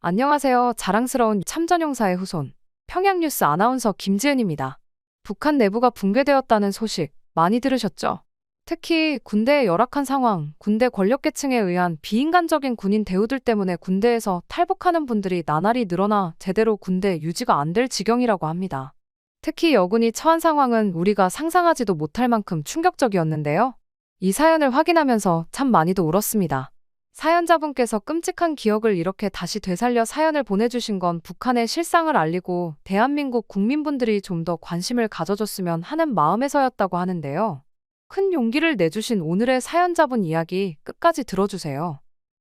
안녕하세요. 자랑스러운 참전용사의 후손. 평양뉴스 아나운서 김지은입니다. 북한 내부가 붕괴되었다는 소식 많이 들으셨죠? 특히 군대의 열악한 상황, 군대 권력계층에 의한 비인간적인 군인 대우들 때문에 군대에서 탈북하는 분들이 나날이 늘어나 제대로 군대 유지가 안 될 지경이라고 합니다. 특히 여군이 처한 상황은 우리가 상상하지도 못할 만큼 충격적이었는데요. 이 사연을 확인하면서 참 많이도 울었습니다. 사연자분께서 끔찍한 기억을 이렇게 다시 되살려 사연을 보내주신 건 북한의 실상을 알리고 대한민국 국민분들이 좀 더 관심을 가져줬으면 하는 마음에서였다고 하는데요. 큰 용기를 내주신 오늘의 사연자분 이야기 끝까지 들어주세요.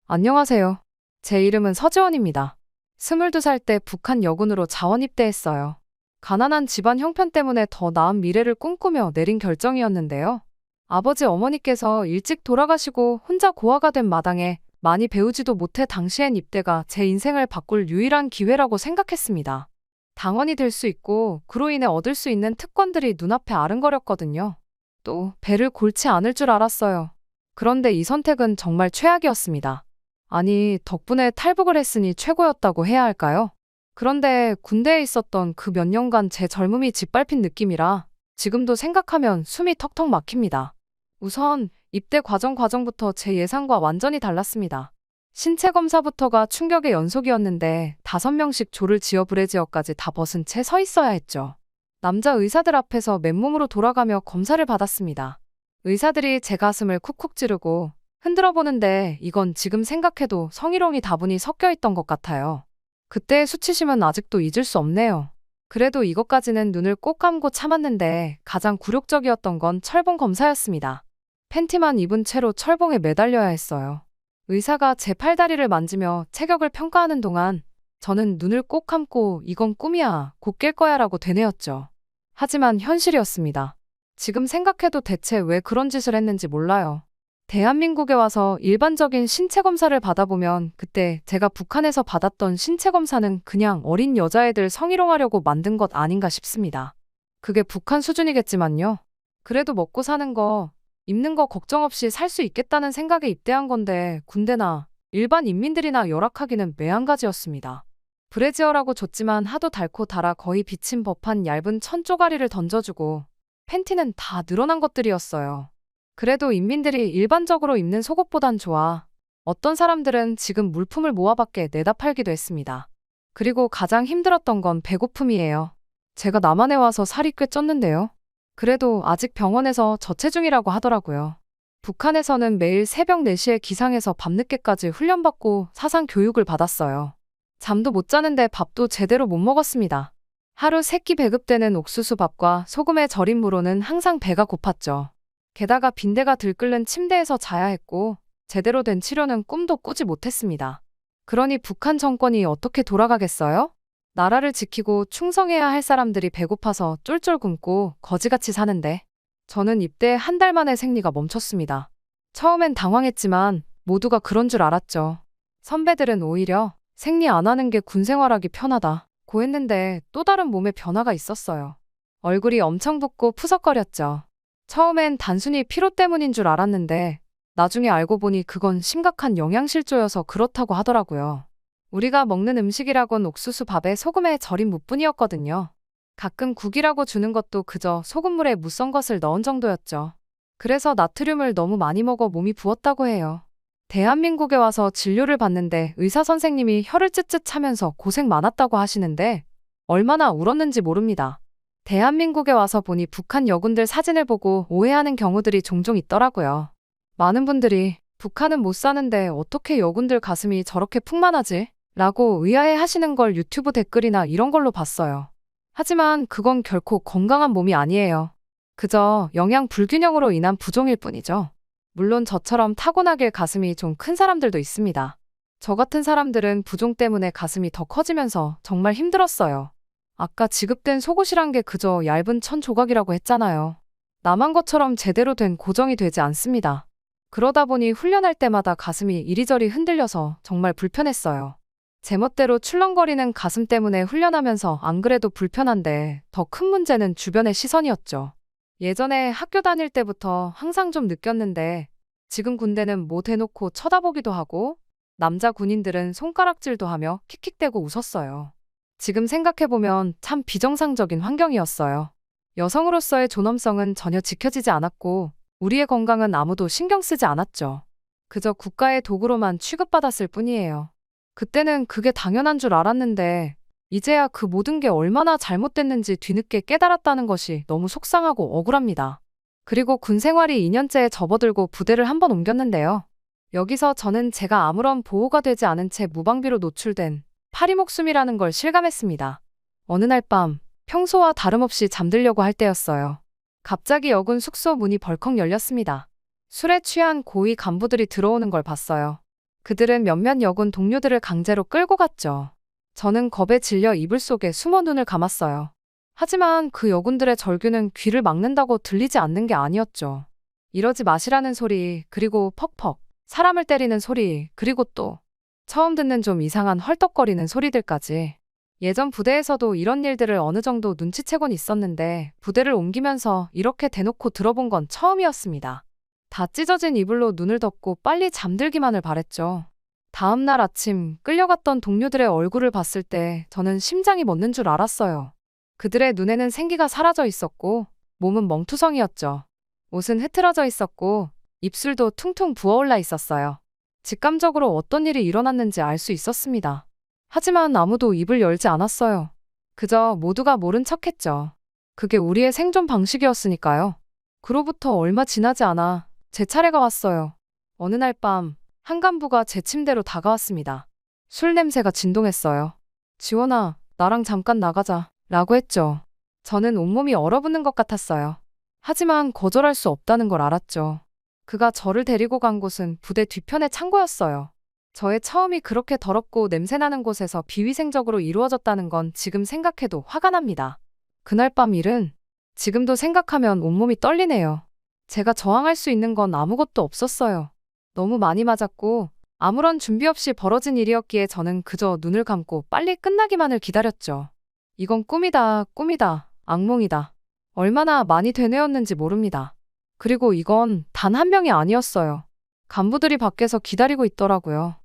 안녕하세요. 제 이름은 서지원입니다. 22살 때 북한 여군으로 자원 입대했어요. 가난한 집안 형편 때문에 더 나은 미래를 꿈꾸며 내린 결정이었는데요. 아버지 어머니께서 일찍 돌아가시고 혼자 고아가 된 마당에 많이 배우지도 못해 당시엔 입대가 제 인생을 바꿀 유일한 기회라고 생각했습니다. 당원이 될 수 있고 그로 인해 얻을 수 있는 특권들이 눈앞에 아른거렸거든요. 또 배를 골치 않을 줄 알았어요. 그런데 이 선택은 정말 최악이었습니다. 아니, 덕분에 탈북을 했으니 최고였다고 해야 할까요? 그런데 군대에 있었던 그 몇 년간 제 젊음이 짓밟힌 느낌이라 지금도 생각하면 숨이 턱턱 막힙니다. 우선 입대 과정부터 제 예상과 완전히 달랐습니다. 신체 검사부터가 충격의 연속이었는데 5명씩 조를 지어 브래지어까지 다 벗은 채 서 있어야 했죠. 남자 의사들 앞에서 맨몸으로 돌아가며 검사를 받았습니다. 의사들이 제 가슴을 쿡쿡 찌르고 흔들어 보는데 이건 지금 생각해도 성희롱이 다분히 섞여 있던 것 같아요. 그때의 수치심은 아직도 잊을 수 없네요. 그래도 이것까지는 눈을 꼭 감고 참았는데 가장 굴욕적이었던 건 철봉 검사였습니다. 팬티만 입은 채로 철봉에 매달려야 했어요. 의사가 제 팔다리를 만지며 체격을 평가하는 동안 저는 눈을 꼭 감고 이건 꿈이야, 곧 깰 거야 라고 되뇌었죠. 하지만 현실이었습니다. 지금 생각해도 대체 왜 그런 짓을 했는지 몰라요. 대한민국에 와서 일반적인 신체 검사를 받아보면 그때 제가 북한에서 받았던 신체 검사는 그냥 어린 여자애들 성희롱하려고 만든 것 아닌가 싶습니다. 그게 북한 수준이겠지만요. 그래도 먹고 사는 거, 입는 거 걱정 없이 살 수 있겠다는 생각에 입대한 건데 군대나 일반 인민들이나 열악하기는 매한가지였습니다. 브래지어라고 줬지만 하도 닳고 달아 거의 비친 법한 얇은 천 쪼가리를 던져주고 팬티는 다 늘어난 것들이었어요. 그래도 인민들이 일반적으로 입는 속옷보단 좋아. 어떤 사람들은 지금 물품을 모아밖에 내다 팔기도 했습니다. 그리고 가장 힘들었던 건 배고픔이에요. 제가 남한에 와서 살이 꽤 쪘는데요. 그래도 아직 병원에서 저체중이라고 하더라고요. 북한에서는 매일 새벽 4시에 기상해서 밤늦게까지 훈련받고 사상 교육을 받았어요. 잠도 못 자는데 밥도 제대로 못 먹었습니다. 하루 3끼 배급되는 옥수수 밥과 소금에 절인 무로는 항상 배가 고팠죠. 게다가 빈대가 들끓는 침대에서 자야 했고 제대로 된 치료는 꿈도 꾸지 못했습니다. 그러니 북한 정권이 어떻게 돌아가겠어요? 나라를 지키고 충성해야 할 사람들이 배고파서 쫄쫄 굶고 거지같이 사는데 저는 입대 한 달 만에 생리가 멈췄습니다. 처음엔 당황했지만 모두가 그런 줄 알았죠. 선배들은 오히려 생리 안 하는 게 군 생활하기 편하다고 했는데 또 다른 몸에 변화가 있었어요. 얼굴이 엄청 붓고 푸석거렸죠. 처음엔 단순히 피로 때문인 줄 알았는데 나중에 알고 보니 그건 심각한 영양실조여서 그렇다고 하더라고요. 우리가 먹는 음식이라곤 옥수수 밥에 소금에 절인 무뿐이었거든요. 가끔 국이라고 주는 것도 그저 소금물에 무 썬 것을 넣은 정도였죠. 그래서 나트륨을 너무 많이 먹어 몸이 부었다고 해요. 대한민국에 와서 진료를 받는데 의사 선생님이 혀를 쯧쯧 차면서 고생 많았다고 하시는데 얼마나 울었는지 모릅니다. 대한민국에 와서 보니 북한 여군들 사진을 보고 오해하는 경우들이 종종 있더라고요. 많은 분들이 북한은 못 사는데 어떻게 여군들 가슴이 저렇게 풍만하지? 라고 의아해 하시는 걸 유튜브 댓글이나 이런 걸로 봤어요. 하지만 그건 결코 건강한 몸이 아니에요. 그저 영양 불균형으로 인한 부종일 뿐이죠. 물론 저처럼 타고나길 가슴이 좀 큰 사람들도 있습니다. 저 같은 사람들은 부종 때문에 가슴이 더 커지면서 정말 힘들었어요. 아까 지급된 속옷이란 게 그저 얇은 천 조각이라고 했잖아요. 남한 것처럼 제대로 된 고정이 되지 않습니다. 그러다 보니 훈련할 때마다 가슴이 이리저리 흔들려서 정말 불편했어요. 제멋대로 출렁거리는 가슴 때문에 훈련하면서 안 그래도 불편한데 더 큰 문제는 주변의 시선이었죠. 예전에 학교 다닐 때부터 항상 좀 느꼈는데 지금 군대는 뭐 대놓고 쳐다보기도 하고 남자 군인들은 손가락질도 하며 킥킥대고 웃었어요. 지금 생각해보면 참 비정상적인 환경이었어요. 여성으로서의 존엄성은 전혀 지켜지지 않았고 우리의 건강은 아무도 신경 쓰지 않았죠. 그저 국가의 도구로만 취급받았을 뿐이에요. 그때는 그게 당연한 줄 알았는데 이제야 그 모든 게 얼마나 잘못됐는지 뒤늦게 깨달았다는 것이 너무 속상하고 억울합니다. 그리고 군 생활이 2년째에 접어들고 부대를 한 번 옮겼는데요. 여기서 저는 제가 아무런 보호가 되지 않은 채 무방비로 노출된 파리 목숨이라는 걸 실감했습니다. 어느 날 밤, 평소와 다름없이 잠들려고 할 때였어요. 갑자기 여군 숙소 문이 벌컥 열렸습니다. 술에 취한 고위 간부들이 들어오는 걸 봤어요. 그들은 몇몇 여군 동료들을 강제로 끌고 갔죠. 저는 겁에 질려 이불 속에 숨어 눈을 감았어요. 하지만 그 여군들의 절규는 귀를 막는다고 들리지 않는 게 아니었죠. 이러지 마시라는 소리, 그리고 퍽퍽, 사람을 때리는 소리, 그리고 또 처음 듣는 좀 이상한 헐떡거리는 소리들까지. 예전 부대에서도 이런 일들을 어느 정도 눈치채곤 있었는데 부대를 옮기면서 이렇게 대놓고 들어본 건 처음이었습니다. 다 찢어진 이불로 눈을 덮고 빨리 잠들기만을 바랬죠. 다음 날 아침 끌려갔던 동료들의 얼굴을 봤을 때 저는 심장이 멎는 줄 알았어요. 그들의 눈에는 생기가 사라져 있었고 몸은 멍투성이었죠. 옷은 흐트러져 있었고 입술도 퉁퉁 부어올라 있었어요. 직감적으로 어떤 일이 일어났는지 알 수 있었습니다. 하지만 아무도 입을 열지 않았어요. 그저 모두가 모른 척했죠. 그게 우리의 생존 방식이었으니까요. 그로부터 얼마 지나지 않아 제 차례가 왔어요. 어느 날 밤 한 간부가 제 침대로 다가왔습니다. 술 냄새가 진동했어요. 지원아, 나랑 잠깐 나가자 라고 했죠. 저는 온몸이 얼어붙는 것 같았어요. 하지만 거절할 수 없다는 걸 알았죠. 그가 저를 데리고 간 곳은 부대 뒤편의 창고였어요. 저의 처음이 그렇게 더럽고 냄새나는 곳에서 비위생적으로 이루어졌다는 건 지금 생각해도 화가 납니다. 그날 밤 일은 지금도 생각하면 온몸이 떨리네요. 제가 저항할 수 있는 건 아무것도 없었어요. 너무 많이 맞았고 아무런 준비 없이 벌어진 일이었기에 저는 그저 눈을 감고 빨리 끝나기만을 기다렸죠. 이건 꿈이다, 꿈이다, 악몽이다. 얼마나 많이 되뇌었는지 모릅니다. 그리고 이건 단 한 명이 아니었어요. 간부들이 밖에서 기다리고 있더라고요.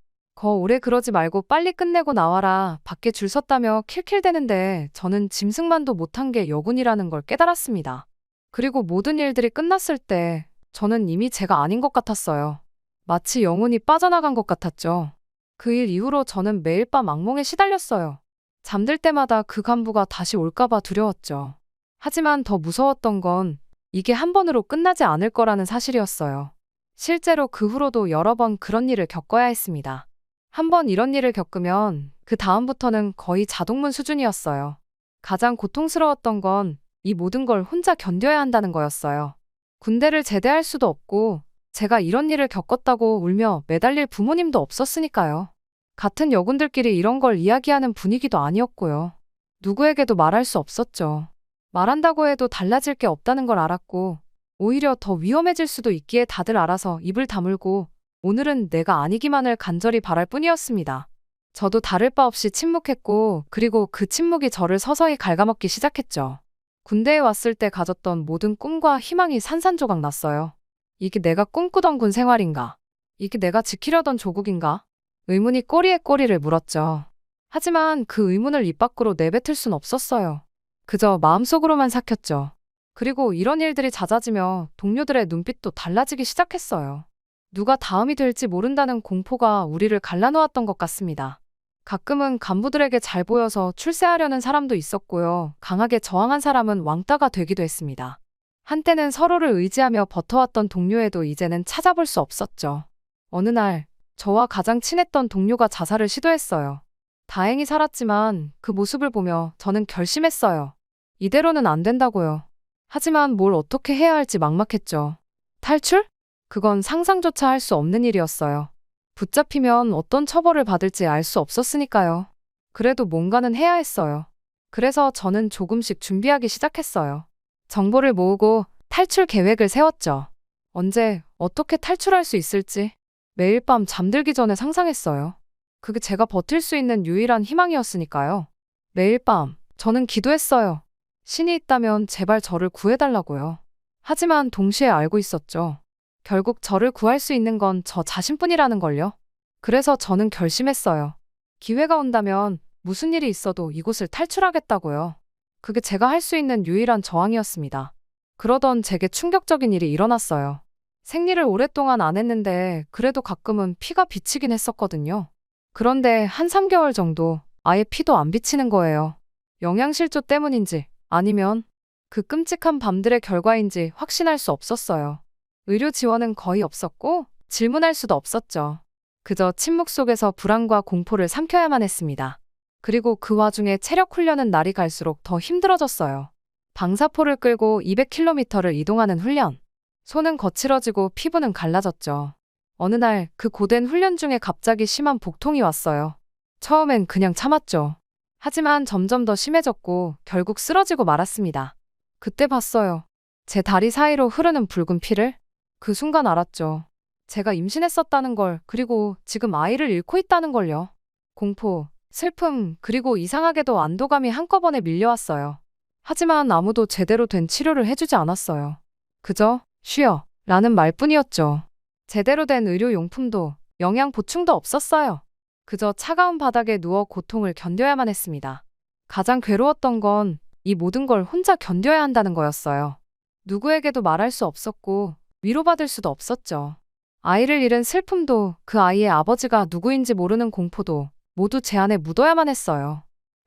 오래 그러지 말고 빨리 끝내고 나와라. 밖에 줄 섰다며 킬킬대는데 저는 짐승만도 못한 게 여군이라는 걸 깨달았습니다. 그리고 모든 일들이 끝났을 때 저는 이미 제가 아닌 것 같았어요. 마치 영혼이 빠져나간 것 같았죠. 그 일 이후로 저는 매일 밤 악몽에 시달렸어요. 잠들 때마다 그 간부가 다시 올까봐 두려웠죠. 하지만 더 무서웠던 건 이게 한 번으로 끝나지 않을 거라는 사실이었어요. 실제로 그 후로도 여러 번 그런 일을 겪어야 했습니다. 한 번 이런 일을 겪으면 그 다음부터는 거의 자동문 수준이었어요. 가장 고통스러웠던 건 이 모든 걸 혼자 견뎌야 한다는 거였어요. 군대를 제대할 수도 없고 제가 이런 일을 겪었다고 울며 매달릴 부모님도 없었으니까요. 같은 여군들끼리 이런 걸 이야기하는 분위기도 아니었고요. 누구에게도 말할 수 없었죠. 말한다고 해도 달라질 게 없다는 걸 알았고 오히려 더 위험해질 수도 있기에 다들 알아서 입을 다물고 오늘은 내가 아니기만을 간절히 바랄 뿐이었습니다. 저도 다를 바 없이 침묵했고 그리고 그 침묵이 저를 서서히 갉아먹기 시작했죠. 군대에 왔을 때 가졌던 모든 꿈과 희망이 산산조각 났어요. 이게 내가 꿈꾸던 군 생활인가? 이게 내가 지키려던 조국인가? 의문이 꼬리에 꼬리를 물었죠. 하지만 그 의문을 입 밖으로 내뱉을 순 없었어요. 그저 마음속으로만 삭혔죠. 그리고 이런 일들이 잦아지며 동료들의 눈빛도 달라지기 시작했어요. 누가 다음이 될지 모른다는 공포가 우리를 갈라놓았던 것 같습니다. 가끔은 간부들에게 잘 보여서 출세하려는 사람도 있었고요. 강하게 저항한 사람은 왕따가 되기도 했습니다. 한때는 서로를 의지하며 버텨왔던 동료애도 이제는 찾아볼 수 없었죠. 어느 날 저와 가장 친했던 동료가 자살을 시도했어요. 다행히 살았지만 그 모습을 보며 저는 결심했어요. 이대로는 안 된다고요. 하지만 뭘 어떻게 해야 할지 막막했죠. 탈출? 그건 상상조차 할 수 없는 일이었어요. 붙잡히면 어떤 처벌을 받을지 알 수 없었으니까요. 그래도 뭔가는 해야 했어요. 그래서 저는 조금씩 준비하기 시작했어요. 정보를 모으고 탈출 계획을 세웠죠. 언제, 어떻게 탈출할 수 있을지 매일 밤 잠들기 전에 상상했어요. 그게 제가 버틸 수 있는 유일한 희망이었으니까요. 매일 밤 저는 기도했어요. 신이 있다면 제발 저를 구해달라고요. 하지만 동시에 알고 있었죠. 결국 저를 구할 수 있는 건 저 자신뿐이라는 걸요. 그래서 저는 결심했어요. 기회가 온다면 무슨 일이 있어도 이곳을 탈출하겠다고요. 그게 제가 할 수 있는 유일한 저항이었습니다. 그러던 제게 충격적인 일이 일어났어요. 생리를 오랫동안 안 했는데 그래도 가끔은 피가 비치긴 했었거든요. 그런데 한 3개월 정도 아예 피도 안 비치는 거예요. 영양실조 때문인지 아니면 그 끔찍한 밤들의 결과인지 확신할 수 없었어요. 의료 지원은 거의 없었고 질문할 수도 없었죠. 그저 침묵 속에서 불안과 공포를 삼켜야만 했습니다. 그리고 그 와중에 체력 훈련은 날이 갈수록 더 힘들어졌어요. 방사포를 끌고 200km를 이동하는 훈련. 손은 거칠어지고 피부는 갈라졌죠. 어느 날 그 고된 훈련 중에 갑자기 심한 복통이 왔어요. 처음엔 그냥 참았죠. 하지만 점점 더 심해졌고 결국 쓰러지고 말았습니다. 그때 봤어요. 제 다리 사이로 흐르는 붉은 피를. 그 순간 알았죠. 제가 임신했었다는 걸, 그리고 지금 아이를 잃고 있다는 걸요. 공포, 슬픔, 그리고 이상하게도 안도감이 한꺼번에 밀려왔어요. 하지만 아무도 제대로 된 치료를 해주지 않았어요. 그저 쉬어 라는 말뿐이었죠. 제대로 된 의료용품도 영양 보충도 없었어요. 그저 차가운 바닥에 누워 고통을 견뎌야만 했습니다. 가장 괴로웠던 건 이 모든 걸 혼자 견뎌야 한다는 거였어요. 누구에게도 말할 수 없었고 위로받을 수도 없었죠. 아이를 잃은 슬픔도 그 아이의 아버지가 누구인지 모르는 공포도 모두 제 안에 묻어야만 했어요.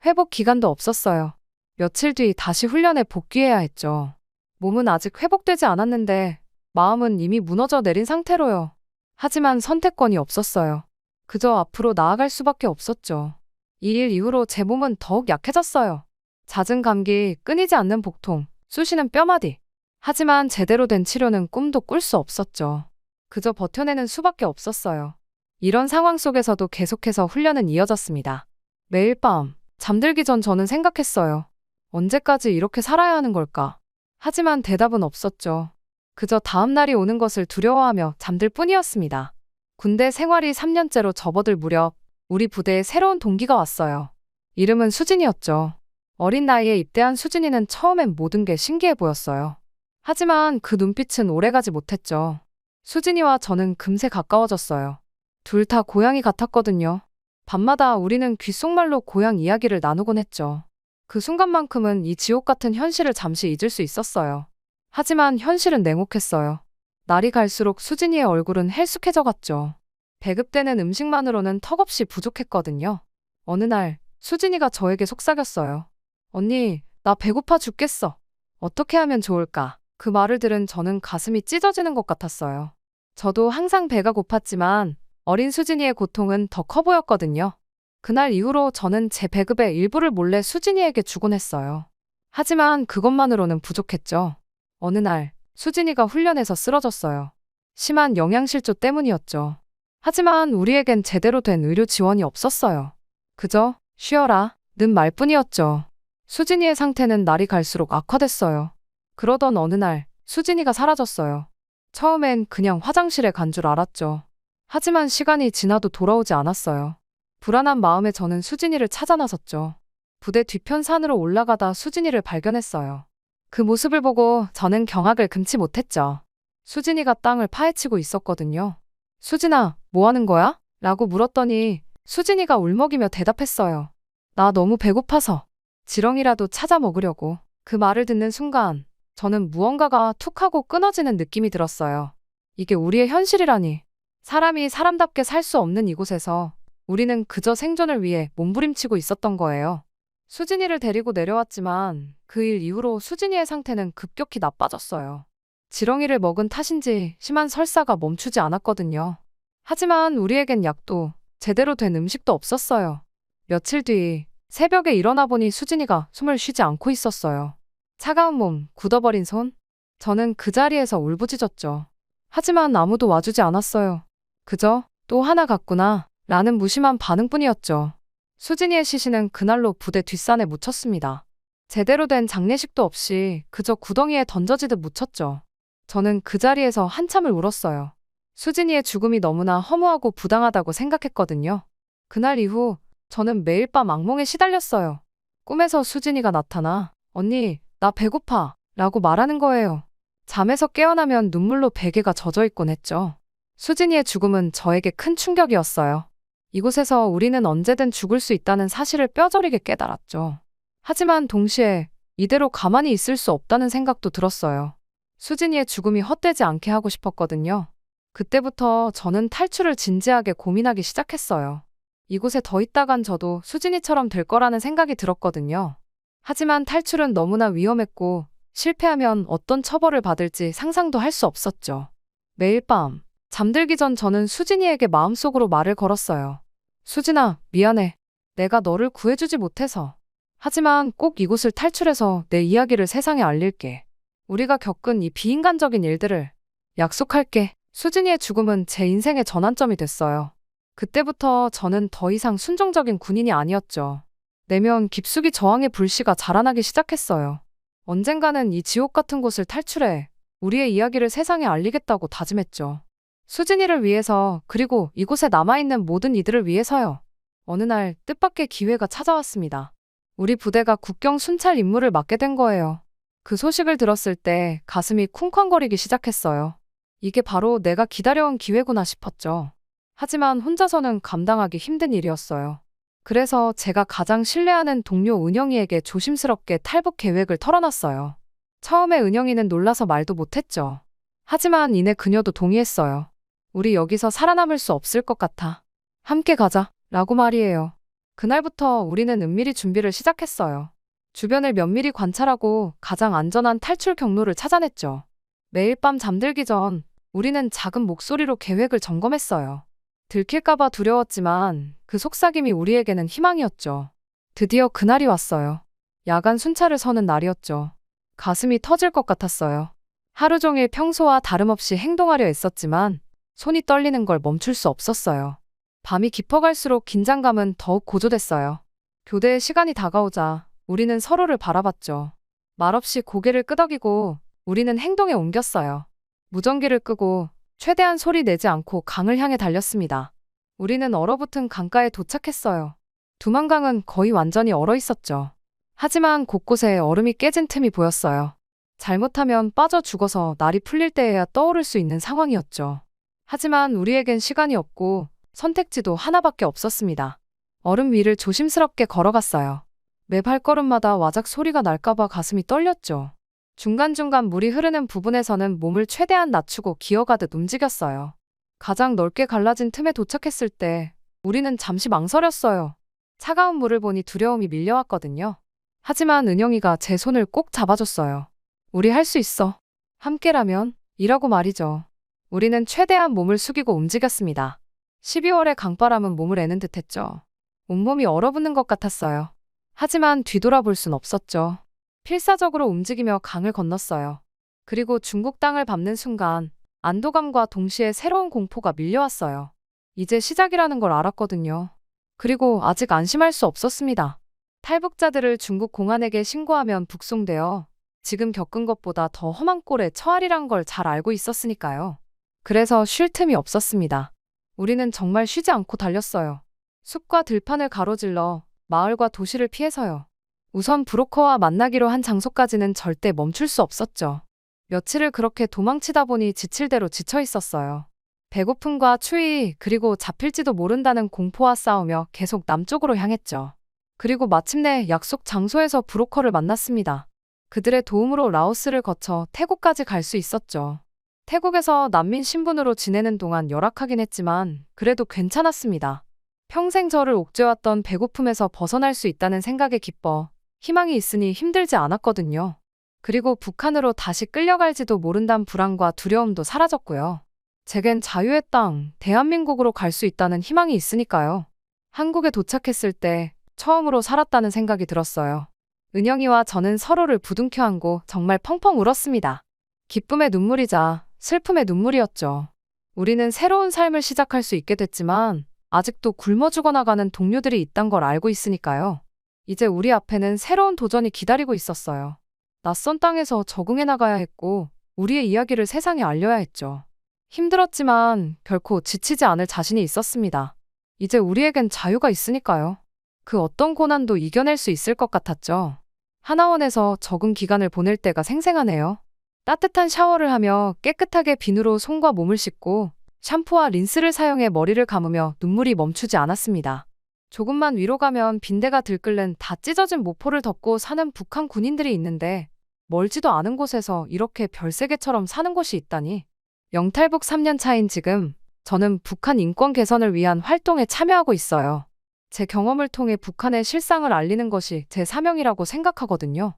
회복 기간도 없었어요. 며칠 뒤 다시 훈련에 복귀해야 했죠. 몸은 아직 회복되지 않았는데 마음은 이미 무너져 내린 상태로요. 하지만 선택권이 없었어요. 그저 앞으로 나아갈 수밖에 없었죠. 이 일 이후로 제 몸은 더욱 약해졌어요. 잦은 감기, 끊이지 않는 복통, 쑤시는 뼈마디. 하지만 제대로 된 치료는 꿈도 꿀 수 없었죠. 그저 버텨내는 수밖에 없었어요. 이런 상황 속에서도 계속해서 훈련은 이어졌습니다. 매일 밤, 잠들기 전 저는 생각했어요. 언제까지 이렇게 살아야 하는 걸까? 하지만 대답은 없었죠. 그저 다음 날이 오는 것을 두려워하며 잠들 뿐이었습니다. 군대 생활이 3년째로 접어들 무렵 우리 부대에 새로운 동기가 왔어요. 이름은 수진이었죠. 어린 나이에 입대한 수진이는 처음엔 모든 게 신기해 보였어요. 하지만 그 눈빛은 오래가지 못했죠. 수진이와 저는 금세 가까워졌어요. 둘 다 고양이 같았거든요. 밤마다 우리는 귓속말로 고향 이야기를 나누곤 했죠. 그 순간만큼은 이 지옥 같은 현실을 잠시 잊을 수 있었어요. 하지만 현실은 냉혹했어요. 날이 갈수록 수진이의 얼굴은 헬쑥해져 갔죠. 배급되는 음식만으로는 턱없이 부족했거든요. 어느 날 수진이가 저에게 속삭였어요. 언니, 나 배고파 죽겠어. 어떻게 하면 좋을까? 그 말을 들은 저는 가슴이 찢어지는 것 같았어요. 저도 항상 배가 고팠지만 어린 수진이의 고통은 더 커 보였거든요. 그날 이후로 저는 제 배급의 일부를 몰래 수진이에게 주곤 했어요. 하지만 그것만으로는 부족했죠. 어느 날 수진이가 훈련에서 쓰러졌어요. 심한 영양실조 때문이었죠. 하지만 우리에겐 제대로 된 의료 지원이 없었어요. 그저 쉬어라 는 말뿐이었죠. 수진이의 상태는 날이 갈수록 악화됐어요. 그러던 어느 날 수진이가 사라졌어요. 처음엔 그냥 화장실에 간 줄 알았죠. 하지만 시간이 지나도 돌아오지 않았어요. 불안한 마음에 저는 수진이를 찾아 나섰죠. 부대 뒤편 산으로 올라가다 수진이를 발견했어요. 그 모습을 보고 저는 경악을 금치 못했죠. 수진이가 땅을 파헤치고 있었거든요. 수진아, 뭐 하는 거야? 라고 물었더니 수진이가 울먹이며 대답했어요. 나 너무 배고파서 지렁이라도 찾아 먹으려고. 그 말을 듣는 순간 저는 무언가가 툭 하고 끊어지는 느낌이 들었어요. 이게 우리의 현실이라니. 사람이 사람답게 살 수 없는 이곳에서 우리는 그저 생존을 위해 몸부림치고 있었던 거예요. 수진이를 데리고 내려왔지만 그 일 이후로 수진이의 상태는 급격히 나빠졌어요. 지렁이를 먹은 탓인지 심한 설사가 멈추지 않았거든요. 하지만 우리에겐 약도 제대로 된 음식도 없었어요. 며칠 뒤 새벽에 일어나 보니 수진이가 숨을 쉬지 않고 있었어요. 차가운 몸, 굳어버린 손. 저는 그 자리에서 울부짖었죠. 하지만 아무도 와주지 않았어요. 그저 또 하나 갔구나 라는 무심한 반응뿐이었죠. 수진이의 시신은 그날로 부대 뒷산에 묻혔습니다. 제대로 된 장례식도 없이 그저 구덩이에 던져지듯 묻혔죠. 저는 그 자리에서 한참을 울었어요. 수진이의 죽음이 너무나 허무하고 부당하다고 생각했거든요. 그날 이후 저는 매일 밤 악몽에 시달렸어요. 꿈에서 수진이가 나타나 언니, 나 배고파 라고 말하는 거예요. 잠에서 깨어나면 눈물로 베개가 젖어 있곤 했죠. 수진이의 죽음은 저에게 큰 충격이었어요. 이곳에서 우리는 언제든 죽을 수 있다는 사실을 뼈저리게 깨달았죠. 하지만 동시에 이대로 가만히 있을 수 없다는 생각도 들었어요. 수진이의 죽음이 헛되지 않게 하고 싶었거든요. 그때부터 저는 탈출을 진지하게 고민하기 시작했어요. 이곳에 더 있다간 저도 수진이처럼 될 거라는 생각이 들었거든요. 하지만 탈출은 너무나 위험했고 실패하면 어떤 처벌을 받을지 상상도 할 수 없었죠. 매일 밤 잠들기 전 저는 수진이에게 마음속으로 말을 걸었어요. 수진아, 미안해. 내가 너를 구해주지 못해서. 하지만 꼭 이곳을 탈출해서 내 이야기를 세상에 알릴게. 우리가 겪은 이 비인간적인 일들을 약속할게. 수진이의 죽음은 제 인생의 전환점이 됐어요. 그때부터 저는 더 이상 순종적인 군인이 아니었죠. 내면 깊숙이 저항의 불씨가 자라나기 시작했어요. 언젠가는 이 지옥 같은 곳을 탈출해 우리의 이야기를 세상에 알리겠다고 다짐했죠. 수진이를 위해서, 그리고 이곳에 남아있는 모든 이들을 위해서요. 어느 날 뜻밖의 기회가 찾아왔습니다. 우리 부대가 국경 순찰 임무를 맡게 된 거예요. 그 소식을 들었을 때 가슴이 쿵쾅거리기 시작했어요. 이게 바로 내가 기다려온 기회구나 싶었죠. 하지만 혼자서는 감당하기 힘든 일이었어요. 그래서 제가 가장 신뢰하는 동료 은영이에게 조심스럽게 탈북 계획을 털어놨어요. 처음에 은영이는 놀라서 말도 못했죠. 하지만 이내 그녀도 동의했어요. 우리 여기서 살아남을 수 없을 것 같아. 함께 가자. 라고 말이에요. 그날부터 우리는 은밀히 준비를 시작했어요. 주변을 면밀히 관찰하고 가장 안전한 탈출 경로를 찾아냈죠. 매일 밤 잠들기 전 우리는 작은 목소리로 계획을 점검했어요. 들킬까봐 두려웠지만 그 속삭임이 우리에게는 희망이었죠. 드디어 그날이 왔어요. 야간 순찰을 서는 날이었죠. 가슴이 터질 것 같았어요. 하루 종일 평소와 다름없이 행동하려 애썼지만 손이 떨리는 걸 멈출 수 없었어요. 밤이 깊어갈수록 긴장감은 더욱 고조됐어요. 교대의 시간이 다가오자 우리는 서로를 바라봤죠. 말없이 고개를 끄덕이고 우리는 행동에 옮겼어요. 무전기를 끄고 최대한 소리 내지 않고 강을 향해 달렸습니다. 우리는 얼어붙은 강가에 도착했어요. 두만강은 거의 완전히 얼어 있었죠. 하지만 곳곳에 얼음이 깨진 틈이 보였어요. 잘못하면 빠져 죽어서 날이 풀릴 때에야 떠오를 수 있는 상황이었죠. 하지만 우리에겐 시간이 없고 선택지도 하나밖에 없었습니다. 얼음 위를 조심스럽게 걸어갔어요. 매 발걸음마다 와작 소리가 날까봐 가슴이 떨렸죠. 중간중간 물이 흐르는 부분에서는 몸을 최대한 낮추고 기어가듯 움직였어요. 가장 넓게 갈라진 틈에 도착했을 때 우리는 잠시 망설였어요. 차가운 물을 보니 두려움이 밀려왔거든요. 하지만 은영이가 제 손을 꼭 잡아줬어요. 우리 할 수 있어. 함께라면? 이라고 말이죠. 우리는 최대한 몸을 숙이고 움직였습니다. 12월의 강바람은 몸을 애는 듯했죠. 온몸이 얼어붙는 것 같았어요. 하지만 뒤돌아볼 순 없었죠. 필사적으로 움직이며 강을 건넜어요. 그리고 중국 땅을 밟는 순간 안도감과 동시에 새로운 공포가 밀려왔어요. 이제 시작이라는 걸 알았거든요. 그리고 아직 안심할 수 없었습니다. 탈북자들을 중국 공안에게 신고하면 북송되어 지금 겪은 것보다 더 험한 꼴에 처하리란 걸 잘 알고 있었으니까요. 그래서 쉴 틈이 없었습니다. 우리는 정말 쉬지 않고 달렸어요. 숲과 들판을 가로질러 마을과 도시를 피해서요. 우선 브로커와 만나기로 한 장소까지는 절대 멈출 수 없었죠. 며칠을 그렇게 도망치다 보니 지칠 대로 지쳐 있었어요. 배고픔과 추위, 그리고 잡힐지도 모른다는 공포와 싸우며 계속 남쪽으로 향했죠. 그리고 마침내 약속 장소에서 브로커를 만났습니다. 그들의 도움으로 라오스를 거쳐 태국까지 갈 수 있었죠. 태국에서 난민 신분으로 지내는 동안 열악하긴 했지만 그래도 괜찮았습니다. 평생 저를 옥죄왔던 배고픔에서 벗어날 수 있다는 생각에 기뻐 희망이 있으니 힘들지 않았거든요. 그리고 북한으로 다시 끌려갈지도 모른다는 불안과 두려움도 사라졌고요. 제겐 자유의 땅, 대한민국으로 갈 수 있다는 희망이 있으니까요. 한국에 도착했을 때 처음으로 살았다는 생각이 들었어요. 은영이와 저는 서로를 부둥켜 안고 정말 펑펑 울었습니다. 기쁨의 눈물이자 슬픔의 눈물이었죠. 우리는 새로운 삶을 시작할 수 있게 됐지만 아직도 굶어 죽어나가는 동료들이 있단 걸 알고 있으니까요. 이제 우리 앞에는 새로운 도전이 기다리고 있었어요. 낯선 땅에서 적응해 나가야 했고 우리의 이야기를 세상에 알려야 했죠. 힘들었지만 결코 지치지 않을 자신이 있었습니다. 이제 우리에겐 자유가 있으니까요. 그 어떤 고난도 이겨낼 수 있을 것 같았죠. 하나원에서 적응 기간을 보낼 때가 생생하네요. 따뜻한 샤워를 하며 깨끗하게 비누로 손과 몸을 씻고 샴푸와 린스를 사용해 머리를 감으며 눈물이 멈추지 않았습니다. 조금만 위로 가면 빈대가 들끓는 다 찢어진 모포를 덮고 사는 북한 군인들이 있는데 멀지도 않은 곳에서 이렇게 별세계처럼 사는 곳이 있다니. 영탈북 3년 차인 지금 저는 북한 인권 개선을 위한 활동에 참여하고 있어요. 제 경험을 통해 북한의 실상을 알리는 것이 제 사명이라고 생각하거든요.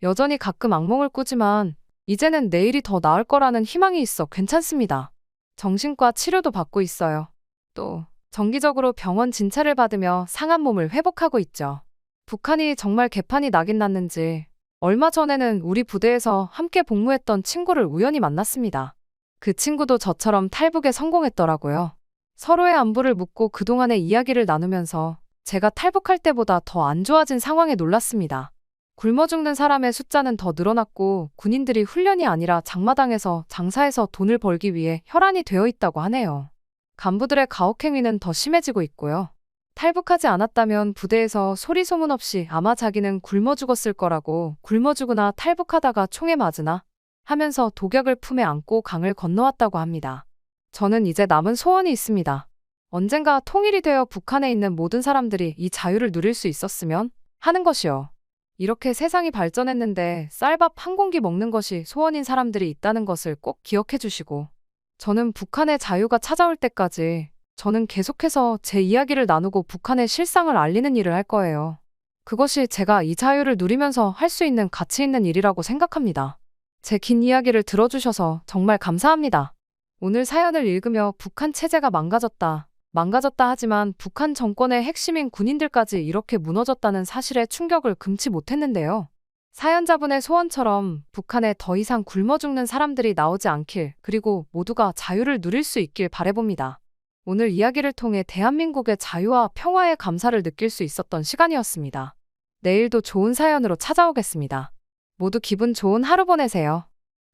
여전히 가끔 악몽을 꾸지만 이제는 내일이 더 나을 거라는 희망이 있어 괜찮습니다. 정신과 치료도 받고 있어요. 또 정기적으로 병원 진찰을 받으며 상한 몸을 회복하고 있죠. 북한이 정말 개판이 나긴 났는지 얼마 전에는 우리 부대에서 함께 복무했던 친구를 우연히 만났습니다. 그 친구도 저처럼 탈북에 성공했더라고요. 서로의 안부를 묻고 그동안의 이야기를 나누면서 제가 탈북할 때보다 더 안 좋아진 상황에 놀랐습니다. 굶어 죽는 사람의 숫자는 더 늘어났고 군인들이 훈련이 아니라 장마당에서 장사해서 돈을 벌기 위해 혈안이 되어 있다고 하네요. 간부들의 가혹행위는 더 심해지고 있고요. 탈북하지 않았다면 부대에서 소리 소문 없이 아마 자기는 굶어 죽었을 거라고 굶어 죽으나 탈북하다가 총에 맞으나 하면서 독약을 품에 안고 강을 건너왔다고 합니다. 저는 이제 남은 소원이 있습니다. 언젠가 통일이 되어 북한에 있는 모든 사람들이 이 자유를 누릴 수 있었으면 하는 것이요. 이렇게 세상이 발전했는데 쌀밥 한 공기 먹는 것이 소원인 사람들이 있다는 것을 꼭 기억해 주시고 저는 북한의 자유가 찾아올 때까지 저는 계속해서 제 이야기를 나누고 북한의 실상을 알리는 일을 할 거예요. 그것이 제가 이 자유를 누리면서 할 수 있는 가치 있는 일이라고 생각합니다. 제 긴 이야기를 들어주셔서 정말 감사합니다. 오늘 사연을 읽으며 북한 체제가 망가졌다 하지만 북한 정권의 핵심인 군인들까지 이렇게 무너졌다는 사실에 충격을 금치 못했는데요. 사연자분의 소원처럼 북한에 더 이상 굶어 죽는 사람들이 나오지 않길 그리고 모두가 자유를 누릴 수 있길 바라봅니다. 오늘 이야기를 통해 대한민국의 자유와 평화의 감사를 느낄 수 있었던 시간이었습니다. 내일도 좋은 사연으로 찾아오겠습니다. 모두 기분 좋은 하루 보내세요.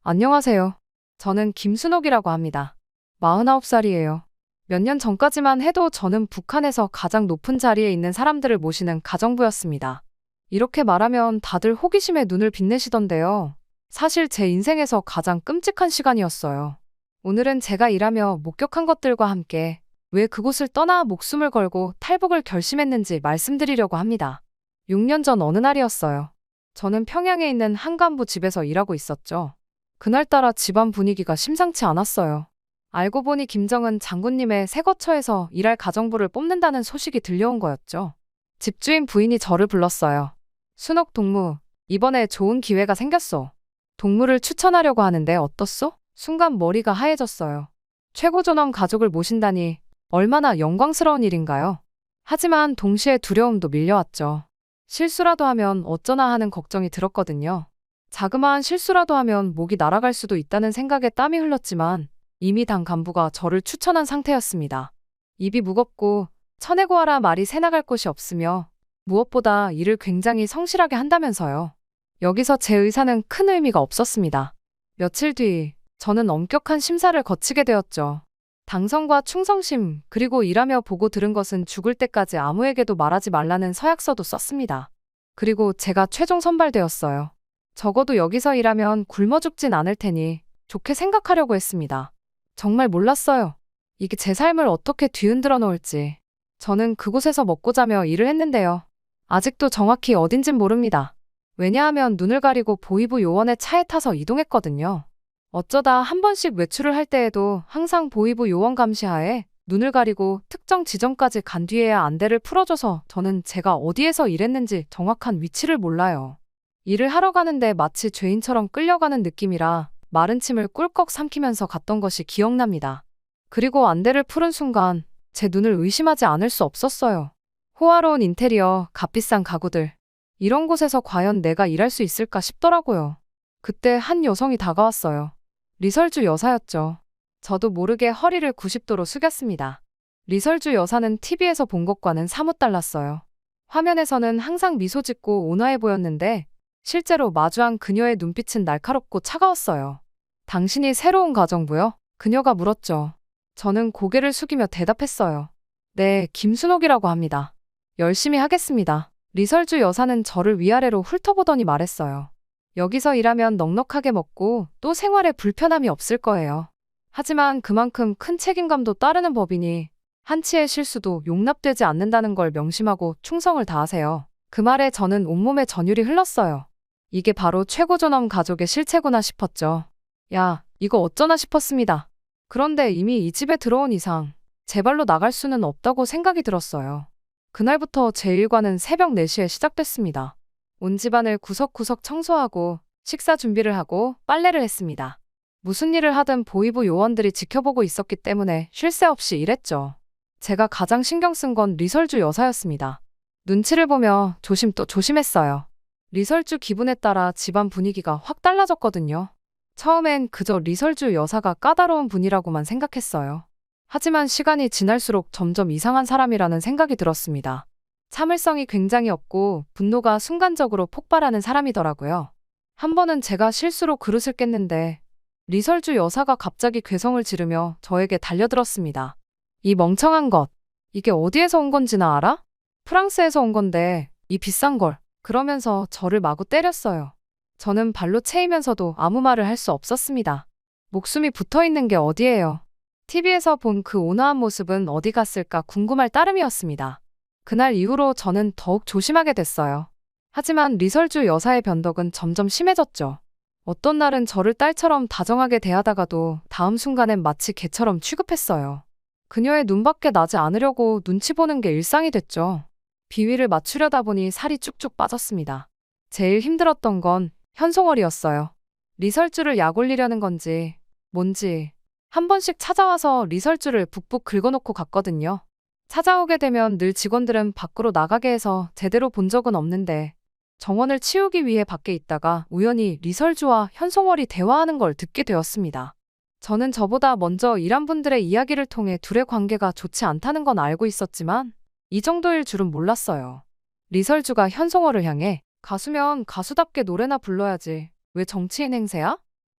안녕하세요. 저는 김순옥이라고 합니다. 49살이에요. 몇 년 전까지만 해도 저는 북한에서 가장 높은 자리에 있는 사람들을 모시는 가정부였습니다. 이렇게 말하면 다들 호기심에 눈을 빛내시던데요. 사실 제 인생에서 가장 끔찍한 시간이었어요. 오늘은 제가 일하며 목격한 것들과 함께 왜 그곳을 떠나 목숨을 걸고 탈북을 결심했는지 말씀드리려고 합니다. 6년 전 어느 날이었어요. 저는 평양에 있는 한 간부 집에서 일하고 있었죠. 그날따라 집안 분위기가 심상치 않았어요. 알고 보니 김정은 장군님의 새 거처에서 일할 가정부를 뽑는다는 소식이 들려온 거였죠. 집주인 부인이 저를 불렀어요. 순옥 동무, 이번에 좋은 기회가 생겼소. 동무를 추천하려고 하는데 어떻소? 순간 머리가 하얘졌어요. 최고 존엄 가족을 모신다니 얼마나 영광스러운 일인가요? 하지만 동시에 두려움도 밀려왔죠. 실수라도 하면 어쩌나 하는 걱정이 들었거든요. 자그마한 실수라도 하면 목이 날아갈 수도 있다는 생각에 땀이 흘렀지만 이미 당 간부가 저를 추천한 상태였습니다. 입이 무겁고 쳐내고 하라 말이 새나갈 곳이 없으며 무엇보다 일을 굉장히 성실하게 한다면서요. 여기서 제 의사는 큰 의미가 없었습니다. 며칠 뒤 저는 엄격한 심사를 거치게 되었죠. 당성과 충성심 그리고 일하며 보고 들은 것은 죽을 때까지 아무에게도 말하지 말라는 서약서도 썼습니다. 그리고 제가 최종 선발되었어요. 적어도 여기서 일하면 굶어 죽진 않을 테니 좋게 생각하려고 했습니다. 정말 몰랐어요. 이게 제 삶을 어떻게 뒤흔들어 놓을지. 저는 그곳에서 먹고 자며 일을 했는데요. 아직도 정확히 어딘진 모릅니다. 왜냐하면 눈을 가리고 보이부 요원의 차에 타서 이동했거든요. 어쩌다 한 번씩 외출을 할 때에도 항상 보이부 요원 감시하에 눈을 가리고 특정 지점까지 간 뒤에야 안대를 풀어줘서 저는 제가 어디에서 일했는지 정확한 위치를 몰라요. 일을 하러 가는데 마치 죄인처럼 끌려가는 느낌이라 마른 침을 꿀꺽 삼키면서 갔던 것이 기억납니다. 그리고 안대를 푸른 순간 제 눈을 의심하지 않을 수 없었어요. 호화로운 인테리어, 값비싼 가구들. 이런 곳에서 과연 내가 일할 수 있을까 싶더라고요. 그때 한 여성이 다가왔어요. 리설주 여사였죠. 저도 모르게 허리를 90도로 숙였습니다. 리설주 여사는 TV에서 본 것과는 사뭇 달랐어요. 화면에서는 항상 미소 짓고 온화해 보였는데 실제로 마주한 그녀의 눈빛은 날카롭고 차가웠어요. 당신이 새로운 가정부요? 그녀가 물었죠. 저는 고개를 숙이며 대답했어요. 네, 김순옥이라고 합니다. 열심히 하겠습니다. 리설주 여사는 저를 위아래로 훑어보더니 말했어요. 여기서 일하면 넉넉하게 먹고 또 생활에 불편함이 없을 거예요. 하지만 그만큼 큰 책임감도 따르는 법이니 한치의 실수도 용납되지 않는다는 걸 명심하고 충성을 다하세요. 그 말에 저는 온몸에 전율이 흘렀어요. 이게 바로 최고존엄 가족의 실체구나 싶었죠. 야, 이거 어쩌나 싶었습니다. 그런데 이미 이 집에 들어온 이상 제 발로 나갈 수는 없다고 생각이 들었어요. 그날부터 제 일과는 새벽 4시에 시작됐습니다. 온 집안을 구석구석 청소하고 식사 준비를 하고 빨래를 했습니다. 무슨 일을 하든 보이부 요원들이 지켜보고 있었기 때문에 쉴 새 없이 일했죠. 제가 가장 신경 쓴 건 리설주 여사였습니다. 눈치를 보며 조심 또 조심했어요. 리설주 기분에 따라 집안 분위기가 확 달라졌거든요. 처음엔 그저 리설주 여사가 까다로운 분이라고만 생각했어요. 하지만 시간이 지날수록 점점 이상한 사람이라는 생각이 들었습니다. 참을성이 굉장히 없고 분노가 순간적으로 폭발하는 사람이더라고요. 한 번은 제가 실수로 그릇을 깼는데 리설주 여사가 갑자기 괴성을 지르며 저에게 달려들었습니다. 이 멍청한 것, 이게 어디에서 온 건지나 알아? 프랑스에서 온 건데 이 비싼 걸. 그러면서 저를 마구 때렸어요. 저는 발로 채이면서도 아무 말을 할 수 없었습니다. 목숨이 붙어있는 게 어디예요. TV에서 본 그 온화한 모습은 어디 갔을까 궁금할 따름이었습니다. 그날 이후로 저는 더욱 조심하게 됐어요. 하지만 리설주 여사의 변덕은 점점 심해졌죠. 어떤 날은 저를 딸처럼 다정하게 대하다가도 다음 순간엔 마치 개처럼 취급했어요. 그녀의 눈밖에 나지 않으려고 눈치 보는 게 일상이 됐죠. 비위를 맞추려다 보니 살이 쭉쭉 빠졌습니다. 제일 힘들었던 건 현송월이었어요. 리설주를 약 올리려는 건지 뭔지 한 번씩 찾아와서 리설주를 북북 긁어놓고 갔거든요. 찾아오게 되면 늘 직원들은 밖으로 나가게 해서 제대로 본 적은 없는데 정원을 치우기 위해 밖에 있다가 우연히 리설주와 현송월이 대화하는 걸 듣게 되었습니다. 저는 저보다 먼저 일한 분들의 이야기를 통해 둘의 관계가 좋지 않다는 건 알고 있었지만 이 정도일 줄은 몰랐어요. 리설주가 현송월을 향해 가수면 가수답게 노래나 불러야지. 왜 정치인 행세야?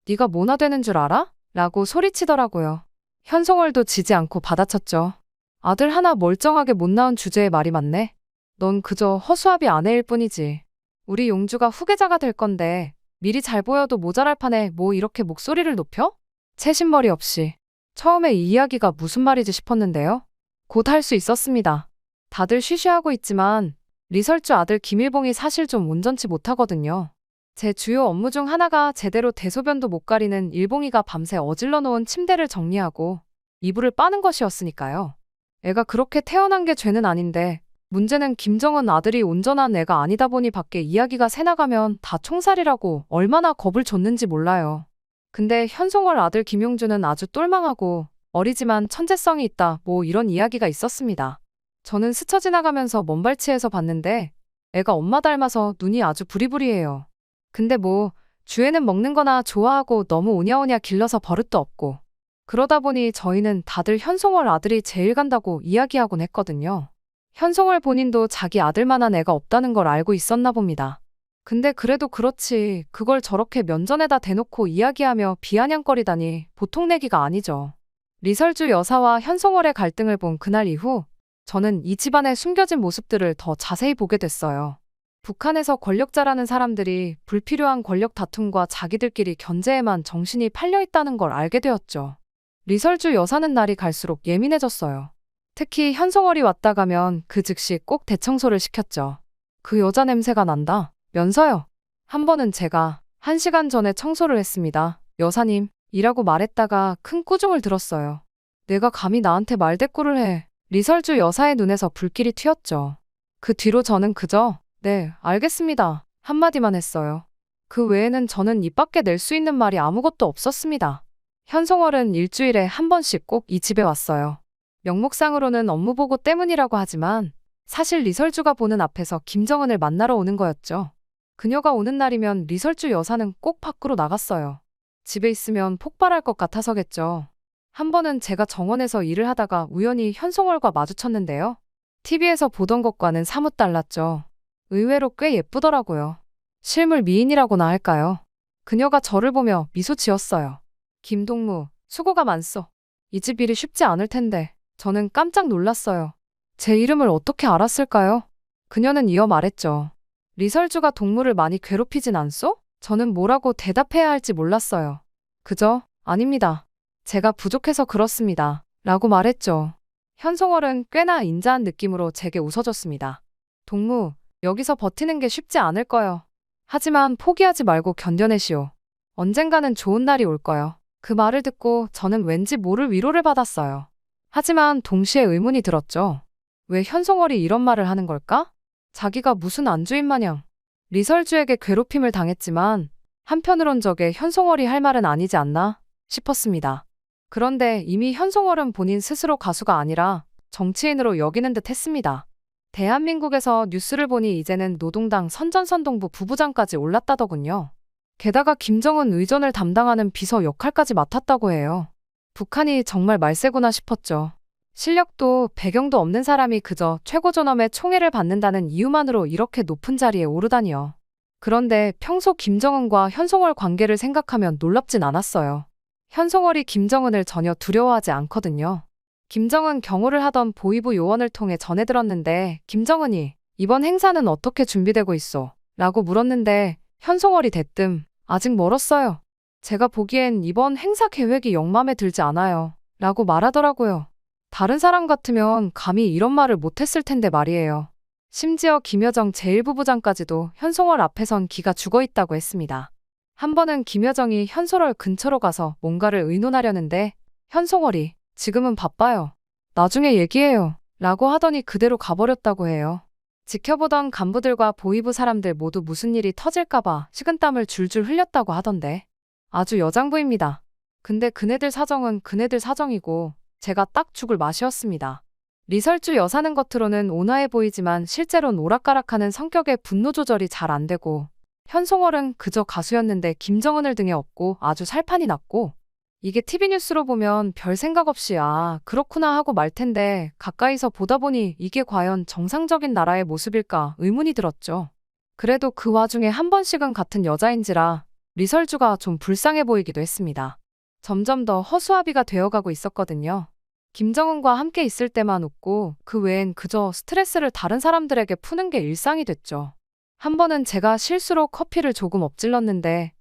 네가 뭐나 되는 줄 알아? 라고 소리치더라고요. 현송월도 지지 않고 받아쳤죠. 아들 하나 멀쩡하게 못 낳은 주제에 말이 많네. 넌 그저 허수아비 아내일 뿐이지. 우리 용주가 후계자가 될 건데 미리 잘 보여도 모자랄 판에 뭐 이렇게 목소리를 높여? 채신머리 없이. 처음에 이 이야기가 무슨 말이지 싶었는데요. 곧 할 수 있었습니다. 다들 쉬쉬하고 있지만 리설주 아들 김일봉이 사실 좀 온전치 못하거든요. 제 주요 업무 중 하나가 제대로 대소변도 못 가리는 일봉이가 밤새 어질러 놓은 침대를 정리하고 이불을 빠는 것이었으니까요. 애가 그렇게 태어난 게 죄는 아닌데 문제는 김정은 아들이 온전한 애가 아니다 보니 밖에 이야기가 새나가면 다 총살이라고 얼마나 겁을 줬는지 몰라요. 근데 현송월 아들 김용주는 아주 똘망하고 어리지만 천재성이 있다 뭐 이런 이야기가 있었습니다. 저는 스쳐 지나가면서 먼발치에서 봤는데 애가 엄마 닮아서 눈이 아주 부리부리해요. 근데 뭐 주에는 먹는 거나 좋아하고 너무 오냐오냐 길러서 버릇도 없고 그러다 보니 저희는 다들 현송월 아들이 제일 간다고 이야기하곤 했거든요. 현송월 본인도 자기 아들만한 애가 없다는 걸 알고 있었나 봅니다. 근데 그래도 그렇지 그걸 저렇게 면전에다 대놓고 이야기하며 비아냥거리다니 보통 내기가 아니죠. 리설주 여사와 현송월의 갈등을 본 그날 이후 저는 이 집안의 숨겨진 모습들을 더 자세히 보게 됐어요. 북한에서 권력자라는 사람들이 불필요한 권력 다툼과 자기들끼리 견제에만 정신이 팔려 있다는 걸 알게 되었죠. 리설주 여사는 날이 갈수록 예민해졌어요. 특히 현송월이 왔다 가면 그 즉시 꼭 대청소를 시켰죠. 그 여자 냄새가 난다. 면서요. 한 번은 제가 1시간 전에 청소를 했습니다. 여사님, 이라고 말했다가 큰 꾸중을 들었어요. 내가 감히 나한테 말대꾸를 해. 리설주 여사의 눈에서 불길이 튀었죠. 그 뒤로 저는 그저 네, 알겠습니다. 한마디만 했어요. 그 외에는 저는 입 밖에 낼 수 있는 말이 아무것도 없었습니다. 현송월은 일주일에 한 번씩 꼭 이 집에 왔어요. 명목상으로는 업무 보고 때문이라고 하지만 사실 리설주가 보는 앞에서 김정은을 만나러 오는 거였죠. 그녀가 오는 날이면 리설주 여사는 꼭 밖으로 나갔어요. 집에 있으면 폭발할 것 같아서겠죠. 한 번은 제가 정원에서 일을 하다가 우연히 현송월과 마주쳤는데요. TV에서 보던 것과는 사뭇 달랐죠. 의외로 꽤 예쁘더라고요. 실물 미인이라고나 할까요? 그녀가 저를 보며 미소 지었어요. 김동무, 수고가 많소. 이 집 일이 쉽지 않을 텐데. 저는 깜짝 놀랐어요. 제 이름을 어떻게 알았을까요? 그녀는 이어 말했죠. 리설주가 동무를 많이 괴롭히진 않소? 저는 뭐라고 대답해야 할지 몰랐어요. 그저, 아닙니다. 제가 부족해서 그렇습니다. 라고 말했죠. 현송월은 꽤나 인자한 느낌으로 제게 웃어줬습니다. 동무, 여기서 버티는 게 쉽지 않을 거요. 하지만 포기하지 말고 견뎌내시오. 언젠가는 좋은 날이 올 거요. 그 말을 듣고 저는 왠지 모를 위로를 받았어요. 하지만 동시에 의문이 들었죠. 왜 현송월이 이런 말을 하는 걸까? 자기가 무슨 안주인 마냥 리설주에게 괴롭힘을 당했지만 한편으론 저게 현송월이 할 말은 아니지 않나 싶었습니다. 그런데 이미 현송월은 본인 스스로 가수가 아니라 정치인으로 여기는 듯 했습니다. 대한민국에서 뉴스를 보니 이제는 노동당 선전선동부 부부장까지 올랐다더군요. 게다가 김정은 의전을 담당하는 비서 역할까지 맡았다고 해요. 북한이 정말 말세구나 싶었죠. 실력도 배경도 없는 사람이 그저 최고존엄의 총애를 받는다는 이유만으로 이렇게 높은 자리에 오르다니요. 그런데 평소 김정은과 현송월 관계를 생각하면 놀랍진 않았어요. 현송월이 김정은을 전혀 두려워하지 않거든요. 김정은 경호를 하던 보위부 요원을 통해 전해 들었는데 김정은이 이번 행사는 어떻게 준비되고 있어? 라고 물었는데 현송월이 대뜸 아직 멀었어요. 제가 보기엔 이번 행사 계획이 영 맘에 들지 않아요. 라고 말하더라고요. 다른 사람 같으면 감히 이런 말을 못했을 텐데 말이에요. 심지어 김여정 제1부부장까지도 현송월 앞에선 기가 죽어있다고 했습니다. 한 번은 김여정이 현송월 근처로 가서 뭔가를 의논하려는데 현송월이 지금은 바빠요. 나중에 얘기해요. 라고 하더니 그대로 가버렸다고 해요. 지켜보던 간부들과 보위부 사람들 모두 무슨 일이 터질까봐 식은땀을 줄줄 흘렸다고 하던데. 아주 여장부입니다. 근데 그네들 사정은 그네들 사정이고 제가 딱 죽을 맛이었습니다. 리설주 여사는 겉으로는 온화해 보이지만 실제로는 오락가락하는 성격에 분노 조절이 잘 안 되고 현송월은 그저 가수였는데 김정은을 등에 업고 아주 살판이 났고 이게 TV 뉴스로 보면 별 생각 없이 아 그렇구나 하고 말 텐데 가까이서 보다 보니 이게 과연 정상적인 나라의 모습일까 의문이 들었죠. 그래도 그 와중에 한 번씩은 같은 여자인지라 리설주가 좀 불쌍해 보이기도 했습니다. 점점 더 허수아비가 되어가고 있었거든요. 김정은과 함께 있을 때만 웃고 그 외엔 그저 스트레스를 다른 사람들에게 푸는 게 일상이 됐죠. 한 번은 제가 실수로 커피를 조금 엎질렀는데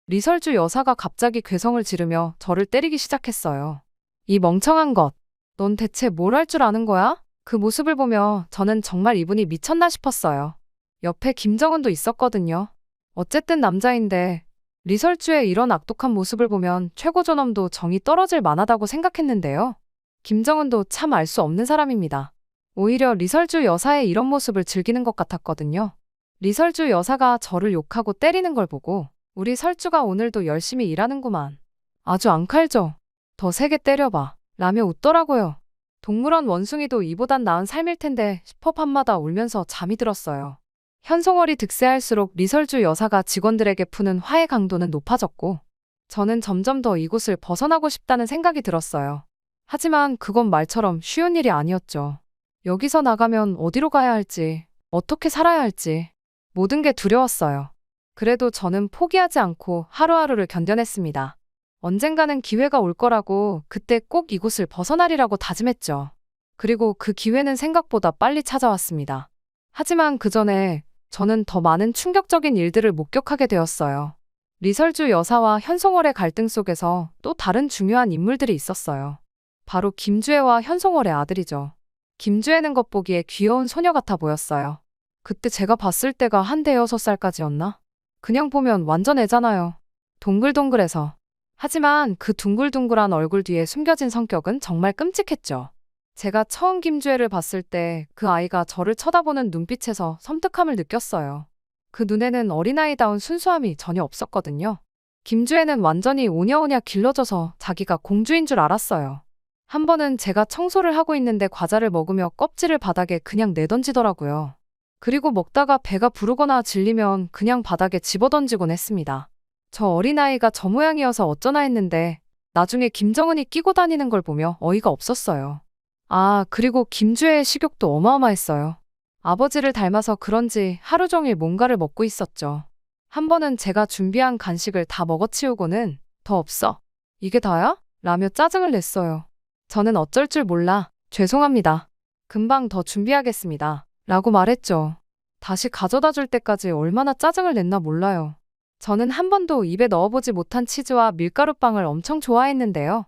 리설주 여사가 갑자기 괴성을 지르며 저를 때리기 시작했어요. 이 멍청한 것, 넌 대체 뭘 할 줄 아는 거야? 그 모습을 보며 저는 정말 이분이 미쳤나 싶었어요. 옆에 김정은도 있었거든요. 어쨌든 남자인데 리설주의 이런 악독한 모습을 보면 최고존엄도 정이 떨어질 만하다고 생각했는데요. 김정은도 참 알 수 없는 사람입니다. 오히려 리설주 여사의 이런 모습을 즐기는 것 같았거든요. 리설주 여사가 저를 욕하고 때리는 걸 보고 우리 설주가 오늘도 열심히 일하는구만. 아주 안 칼져. 더 세게 때려봐. 라며 웃더라고요. 동물원 원숭이도 이보단 나은 삶일 텐데 싶어 밤마다 울면서 잠이 들었어요. 현송월이 득세할수록 리설주 여사가 직원들에게 푸는 화해 강도는 높아졌고 저는 점점 더 이곳을 벗어나고 싶다는 생각이 들었어요. 하지만 그건 말처럼 쉬운 일이 아니었죠. 여기서 나가면 어디로 가야 할지, 어떻게 살아야 할지 모든 게 두려웠어요. 그래도 저는 포기하지 않고 하루하루를 견뎌냈습니다. 언젠가는 기회가 올 거라고 그때 꼭 이곳을 벗어나리라고 다짐했죠. 그리고 그 기회는 생각보다 빨리 찾아왔습니다. 하지만 그 전에 저는 더 많은 충격적인 일들을 목격하게 되었어요. 리설주 여사와 현송월의 갈등 속에서 또 다른 중요한 인물들이 있었어요. 바로 김주애와 현송월의 아들이죠. 김주애는 겉보기에 귀여운 소녀 같아 보였어요. 그때 제가 봤을 때가 한 6살까지였나? 그냥 보면 완전 애잖아요. 동글동글해서. 하지만 그 둥글둥글한 얼굴 뒤에 숨겨진 성격은 정말 끔찍했죠. 제가 처음 김주애를 봤을 때 그 아이가 저를 쳐다보는 눈빛에서 섬뜩함을 느꼈어요. 그 눈에는 어린아이다운 순수함이 전혀 없었거든요. 김주애는 완전히 오냐오냐 길러져서 자기가 공주인 줄 알았어요. 한 번은 제가 청소를 하고 있는데 과자를 먹으며 껍질을 바닥에 그냥 내던지더라고요. 그리고 먹다가 배가 부르거나 질리면 그냥 바닥에 집어던지곤 했습니다. 저 어린아이가 저 모양이어서 어쩌나 했는데 나중에 김정은이 끼고 다니는 걸 보며 어이가 없었어요. 아, 그리고 김주애의 식욕도 어마어마했어요. 아버지를 닮아서 그런지 하루 종일 뭔가를 먹고 있었죠. 한 번은 제가 준비한 간식을 다 먹어치우고는 더 없어. 이게 다야? 라며 짜증을 냈어요. 저는 어쩔 줄 몰라. 죄송합니다. 금방 더 준비하겠습니다. 라고 말했죠. 다시 가져다 줄 때까지 얼마나 짜증을 냈나 몰라요. 저는 한 번도 입에 넣어보지 못한 치즈와 밀가루빵을 엄청 좋아했는데요.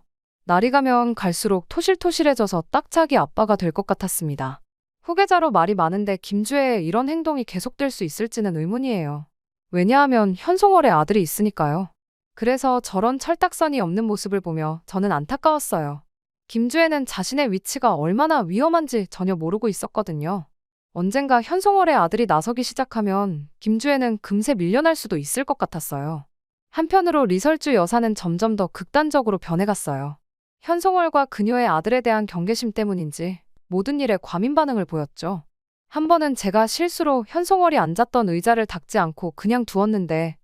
날이 가면 갈수록 토실토실해져서 딱 자기 아빠가 될 것 같았습니다. 후계자로 말이 많은데 김주혜의 이런 행동이 계속될 수 있을지는 의문이에요. 왜냐하면 현송월의 아들이 있으니까요. 그래서 저런 철딱선이 없는 모습을 보며 저는 안타까웠어요. 김주혜는 자신의 위치가 얼마나 위험한지 전혀 모르고 있었거든요. 언젠가 현송월의 아들이 나서기 시작하면 김주혜는 금세 밀려날 수도 있을 것 같았어요. 한편으로 리설주 여사는 점점 더 극단적으로 변해갔어요. 현송월과 그녀의 아들에 대한 경계심 때문인지 모든 일에 과민 반응을 보였죠. 한 번은 제가 실수로 현송월이 앉았던 의자를 닦지 않고 그냥 두었는데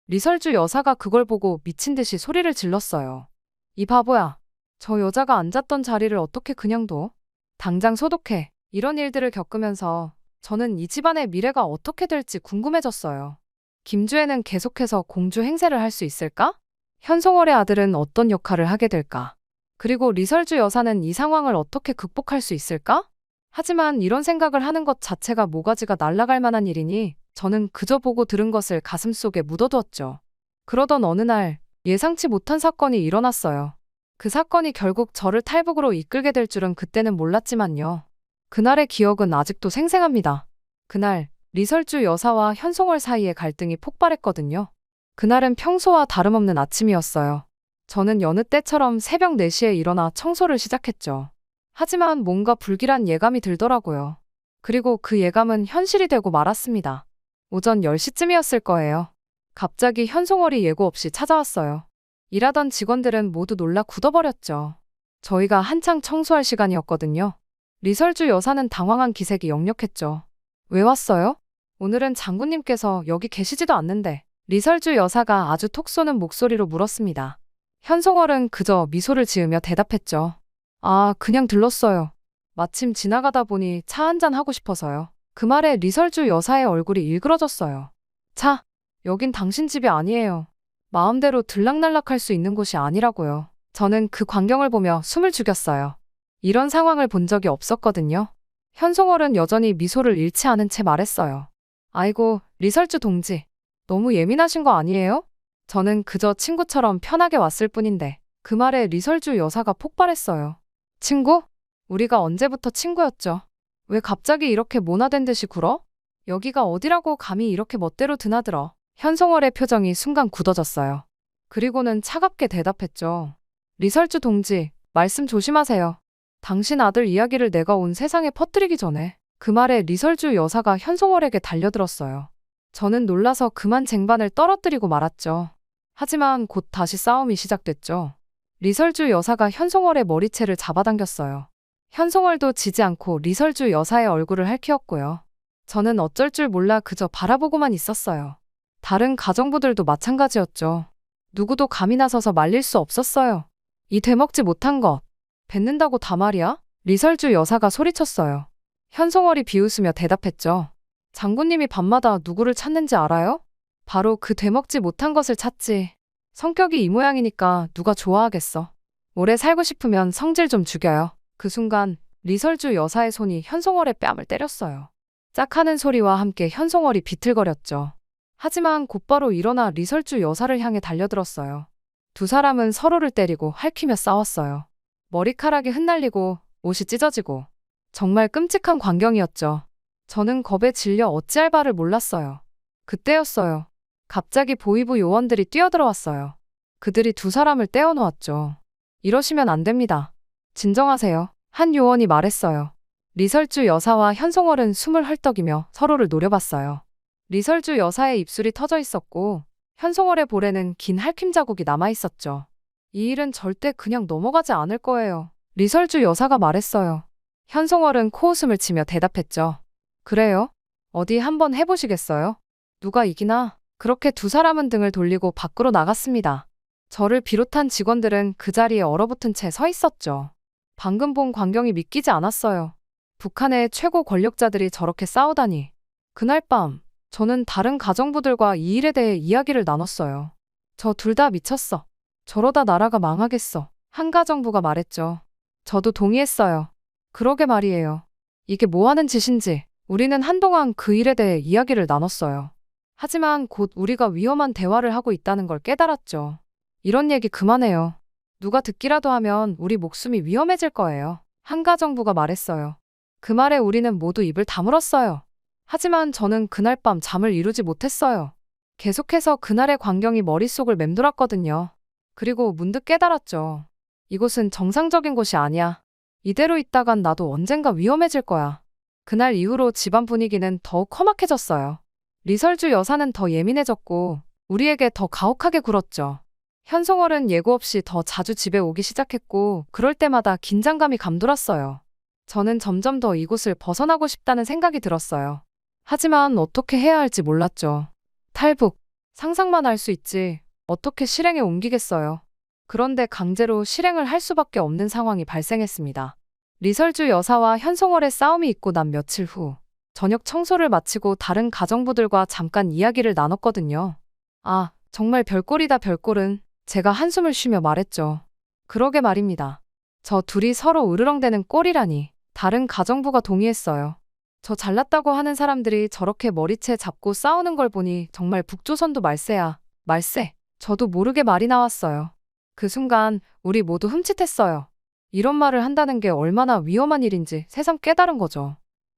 리설주 여사가 그걸 보고 미친 듯이 소리를 질렀어요. 이 바보야. 저 여자가 앉았던 자리를 어떻게 그냥 둬? 당장 소독해. 이런 일들을 겪으면서 저는 이 집안의 미래가 어떻게 될지 궁금해졌어요. 김주혜는 계속해서 공주 행세를 할 수 있을까? 현송월의 아들은 어떤 역할을 하게 될까? 그리고 리설주 여사는 이 상황을 어떻게 극복할 수 있을까? 하지만 이런 생각을 하는 것 자체가 모가지가 날아갈 만한 일이니 저는 그저 보고 들은 것을 가슴속에 묻어두었죠. 그러던 어느 날 예상치 못한 사건이 일어났어요. 그 사건이 결국 저를 탈북으로 이끌게 될 줄은 그때는 몰랐지만요. 그날의 기억은 아직도 생생합니다. 그날 리설주 여사와 현송월 사이의 갈등이 폭발했거든요. 그날은 평소와 다름없는 아침이었어요. 저는 여느 때처럼 새벽 4시에 일어나 청소를 시작했죠. 하지만 뭔가 불길한 예감이 들더라고요. 그리고 그 예감은 현실이 되고 말았습니다. 오전 10시쯤이었을 거예요. 갑자기 현송월이 예고 없이 찾아왔어요. 일하던 직원들은 모두 놀라 굳어버렸죠. 저희가 한창 청소할 시간이었거든요. 리설주 여사는 당황한 기색이 역력했죠. 왜 왔어요? 오늘은 장군님께서 여기 계시지도 않는데. 리설주 여사가 아주 톡 쏘는 목소리로 물었습니다. 현송월은 그저 미소를 지으며 대답했죠. 아, 그냥 들렀어요. 마침 지나가다 보니 차 한잔 하고 싶어서요. 그 말에 리설주 여사의 얼굴이 일그러졌어요. 차, 여긴 당신 집이 아니에요. 마음대로 들락날락할 수 있는 곳이 아니라고요. 저는 그 광경을 보며 숨을 죽였어요. 이런 상황을 본 적이 없었거든요. 현송월은 여전히 미소를 잃지 않은 채 말했어요. 아이고, 리설주 동지. 너무 예민하신 거 아니에요? 저는 그저 친구처럼 편하게 왔을 뿐인데 그 말에 리설주 여사가 폭발했어요. 친구? 우리가 언제부터 친구였죠? 왜 갑자기 이렇게 모나된 듯이 굴어? 여기가 어디라고 감히 이렇게 멋대로 드나들어? 현송월의 표정이 순간 굳어졌어요. 그리고는 차갑게 대답했죠. 리설주 동지, 말씀 조심하세요. 당신 아들 이야기를 내가 온 세상에 퍼뜨리기 전에. 그 말에 리설주 여사가 현송월에게 달려들었어요. 저는 놀라서 그만 쟁반을 떨어뜨리고 말았죠. 하지만 곧 다시 싸움이 시작됐죠. 리설주 여사가 현송월의 머리채를 잡아당겼어요. 현송월도 지지 않고 리설주 여사의 얼굴을 핥히었고요. 저는 어쩔 줄 몰라 그저 바라보고만 있었어요. 다른 가정부들도 마찬가지였죠. 누구도 감히 나서서 말릴 수 없었어요. 이 되먹지 못한 것. 뱉는다고 다 말이야? 리설주 여사가 소리쳤어요. 현송월이 비웃으며 대답했죠. 장군님이 밤마다 누구를 찾는지 알아요? 바로 그 되먹지 못한 것을 찾지. 성격이 이 모양이니까 누가 좋아하겠어. 오래 살고 싶으면 성질 좀 죽여요. 그 순간 리설주 여사의 손이 현송월의 뺨을 때렸어요. 짝하는 소리와 함께 현송월이 비틀거렸죠. 하지만 곧바로 일어나 리설주 여사를 향해 달려들었어요. 두 사람은 서로를 때리고 핥히며 싸웠어요. 머리카락이 흩날리고 옷이 찢어지고 정말 끔찍한 광경이었죠. 저는 겁에 질려 어찌할 바를 몰랐어요. 그때였어요. 갑자기 보위부 요원들이 뛰어들어왔어요. 그들이 두 사람을 떼어놓았죠. 이러시면 안 됩니다. 진정하세요. 한 요원이 말했어요. 리설주 여사와 현송월은 숨을 헐떡이며 서로를 노려봤어요. 리설주 여사의 입술이 터져 있었고 현송월의 볼에는 긴 핥힘 자국이 남아있었죠. 이 일은 절대 그냥 넘어가지 않을 거예요. 리설주 여사가 말했어요. 현송월은 코웃음을 치며 대답했죠. 그래요? 어디 한번 해보시겠어요? 누가 이기나? 그렇게 두 사람은 등을 돌리고 밖으로 나갔습니다. 저를 비롯한 직원들은 그 자리에 얼어붙은 채 서 있었죠. 방금 본 광경이 믿기지 않았어요. 북한의 최고 권력자들이 저렇게 싸우다니. 그날 밤 저는 다른 가정부들과 이 일에 대해 이야기를 나눴어요. 저 둘 다 미쳤어. 저러다 나라가 망하겠어. 한 가정부가 말했죠. 저도 동의했어요. 그러게 말이에요. 이게 뭐 하는 짓인지. 우리는 한동안 그 일에 대해 이야기를 나눴어요. 하지만 곧 우리가 위험한 대화를 하고 있다는 걸 깨달았죠. 이런 얘기 그만해요. 누가 듣기라도 하면 우리 목숨이 위험해질 거예요. 한가정부가 말했어요. 그 말에 우리는 모두 입을 다물었어요. 하지만 저는 그날 밤 잠을 이루지 못했어요. 계속해서 그날의 광경이 머릿속을 맴돌았거든요. 그리고 문득 깨달았죠. 이곳은 정상적인 곳이 아니야. 이대로 있다간 나도 언젠가 위험해질 거야. 그날 이후로 집안 분위기는 더욱 험악해졌어요. 리설주 여사는 더 예민해졌고 우리에게 더 가혹하게 굴었죠. 현송월은 예고 없이 더 자주 집에 오기 시작했고 그럴 때마다 긴장감이 감돌았어요. 저는 점점 더 이곳을 벗어나고 싶다는 생각이 들었어요. 하지만 어떻게 해야 할지 몰랐죠. 탈북, 상상만 할 수 있지 어떻게 실행에 옮기겠어요. 그런데 강제로 실행을 할 수밖에 없는 상황이 발생했습니다. 리설주 여사와 현송월의 싸움이 있고 난 며칠 후 저녁 청소를 마치고 다른 가정부들과 잠깐 이야기를 나눴거든요. 아, 정말 별꼴이다 별꼴은 제가 한숨을 쉬며 말했죠. 그러게 말입니다. 저 둘이 서로 으르렁대는 꼴이라니. 다른 가정부가 동의했어요. 저 잘났다고 하는 사람들이 저렇게 머리채 잡고 싸우는 걸 보니 정말 북조선도 말세야. 말세. 저도 모르게 말이 나왔어요. 그 순간 우리 모두 흠칫했어요. 이런 말을 한다는 게 얼마나 위험한 일인지 새삼 깨달은 거죠.